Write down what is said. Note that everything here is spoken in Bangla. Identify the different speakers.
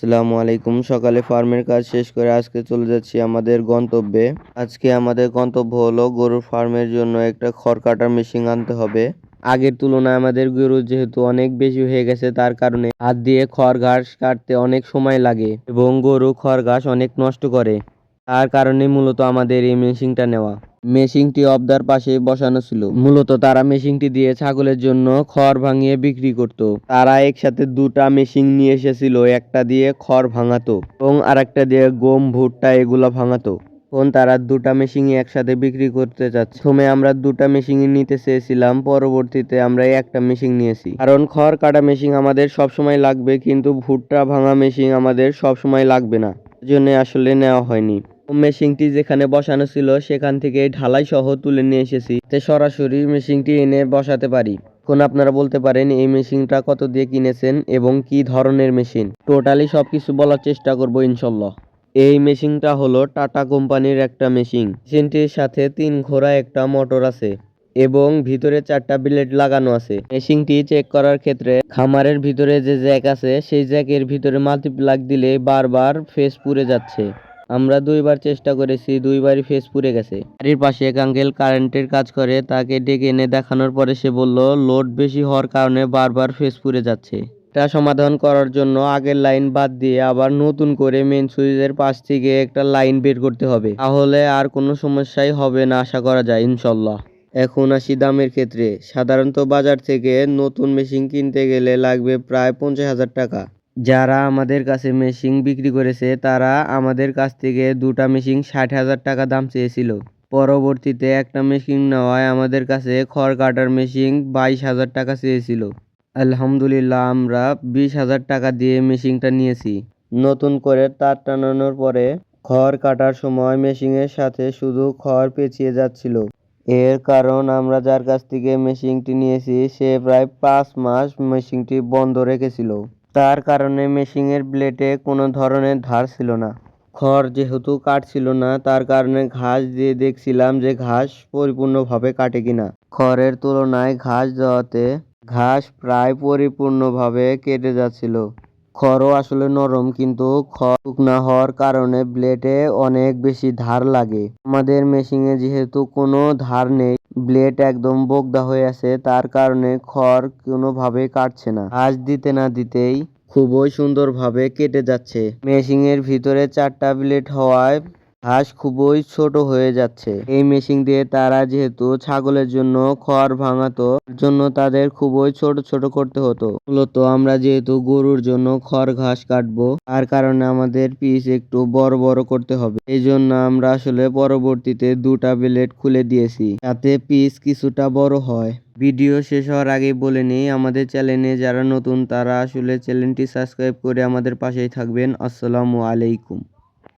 Speaker 1: আসসালামু আলাইকুম। সকালে ফার্মের কাজ শেষ করে আজকে চলে যাচ্ছি আমাদের গন্তব্যে। আজকে আমাদের গন্তব্য হলো গরুর ফার্মের জন্য একটা খড় কাটার মেশিন আনতে হবে। আগের তুলনায় আমাদের গরু যেহেতু অনেক বেশি হয়ে গেছে, তার কারণে হাত দিয়ে খড় ঘাস কাটতে অনেক সময় লাগে এবং গরু খড় ঘাস অনেক নষ্ট করে। তার কারণে মূলত আমাদের এই মেশিনটা নেওয়া। মেশিনটি অবদার পাশে বসানো ছিল। মূলত তারা মেশিনটি দিয়ে ছাগলের জন্য খড় ভাঙিয়ে বিক্রি করত। তারা একসাথে দুটা মেশিন নিয়ে এসেছিল, একটা দিয়ে খড় ভাঙাতো এবং আরেকটা দিয়ে গম ভুট্টা এগুলো ভাঙাতো। এখন তারা দুটা মেশিনই একসাথে বিক্রি করতে চাচ্ছে। প্রথমে আমরা দুটা মেশিনই নিতে চেয়েছিলাম, পরবর্তীতে আমরা একটা মেশিন নিয়েছি, কারণ খড় কাটা মেশিন আমাদের সবসময় লাগবে, কিন্তু ভুট্টা ভাঙা মেশিন আমাদের সবসময় লাগবে না, জন্য আসলে নেওয়া হয়নি। মেশিনটি যেখানে বসানো ছিল সেখান থেকে ঢালাই সহ তুলে নিয়ে এসেছি, সরাসরি মেশিনটি এনে বসাতে পারি। এখন আপনারা বলতে পারেন এই মেশিনটা কত দিয়ে কিনেছেন এবং কি ধরনের মেশিন। টোটালি সবকিছু বলার চেষ্টা করব ইনশাল্লাহ। এই মেশিনটা হলো টাটা কোম্পানির একটা মেশিন। মেশিনটির সাথে 3 ঘোড়া একটা মোটর আছে এবং ভিতরে 4টা ব্লেড লাগানো আছে। মেশিনটি চেক করার ক্ষেত্রে খামারের ভিতরে যে জ্যাক আছে সেই জ্যাকের ভিতরে মাল্টিপ্লাগ দিলে বারবার ফেস পুড়ে যাচ্ছে। আমরা 2বার চেষ্টা করেছি, 2বারই ফেস পুড়ে গেছে। বাড়ির পাশে এক আঙ্কেল কারেন্টের কাজ করে, তাকে ডেকে এনে দেখানোর পরে সে বলল লোড বেশি হওয়ার কারণে বারবার ফেস পুড়ে যাচ্ছে। এটা সমাধান করার জন্য আগের লাইন বাদ দিয়ে আবার নতুন করে মেন সুইচের পাশ থেকে একটা লাইন বের করতে হবে, তাহলে আর কোনো সমস্যাই হবে না আশা করা যায় ইনশাল্লাহ। এখন আসি দামের ক্ষেত্রে। সাধারণত বাজার থেকে নতুন মেশিন কিনতে গেলে লাগবে প্রায় 50,000 টাকা। যারা আমাদের কাছে মেশিন বিক্রি করেছে তারা আমাদের কাছ থেকে দুটা মেশিন 60,000 টাকা দাম চেয়েছিল। পরবর্তীতে একটা মেশিন নেওয়ায় আমাদের কাছে খড় কাটার মেশিন 22,000 টাকা চেয়েছিল। আলহামদুলিল্লাহ আমরা 20,000 টাকা দিয়ে মেশিনটা নিয়েছি। নতুন করে তার টানানোর পরে খড় কাটার সময় মেশিনের সাথে শুধু খড় পেঁচিয়ে যাচ্ছিল। এর কারণ আমরা যার কাছ থেকে মেশিনটি নিয়েছি সে প্রায় 5 মাস মেশিনটি বন্ধ রেখেছিল। তার কারণে মেশিনের ব্লেডে কোনো ধরনের ধার ছিল না। খড় যেহেতু কাটছিল না, তার কারণে ঘাস দিয়ে দেখছিলাম যে ঘাস পরিপূর্ণভাবে কাটে কিনা। খড়ের তুলনায় ঘাস দেওয়াতে ঘাস প্রায় পরিপূর্ণভাবে কেটে যাচ্ছিল। খড়ও আসলে নরম, কিন্তু খড় শুকনা হওয়ার কারণে ব্লেডে অনেক বেশি ধার লাগে। আমাদের মেশিনে যেহেতু কোনো ধার নেই, ব্লেড একদম বোগদা হয়ে আছে, তার কারণে খড় কোনোভাবেই কাটছে না। ঘাস দিতে না দিতেই খুবই সুন্দরভাবে কেটে যাচ্ছে। মেশিনের ভিতরে 4টা ব্লেড হওয়ায় ঘাস খুবই ছোট হয়ে যাচ্ছে। এই মেশিন দিয়ে তারা যেহেতু ছাগলের জন্য খড় ভাঙাতো, জন্য তাদের খুবই ছোট ছোট করতে হতো। মূলত আমরা যেহেতু গরুর জন্য খড় ঘাস কাটবো, তার কারণে আমাদের পিস একটু বড় বড় করতে হবে। এই জন্য আমরা আসলে পরবর্তীতে দুটা ব্লেড খুলে দিয়েছি, যাতে পিস কিছুটা বড় হয়। ভিডিও শেষ হওয়ার আগেই বলে নিই, আমাদের চ্যানেলে যারা নতুন তারা আসলে চ্যানেলটি সাবস্ক্রাইব করে আমাদের পাশেই থাকবেন। আসসালামু আলাইকুম।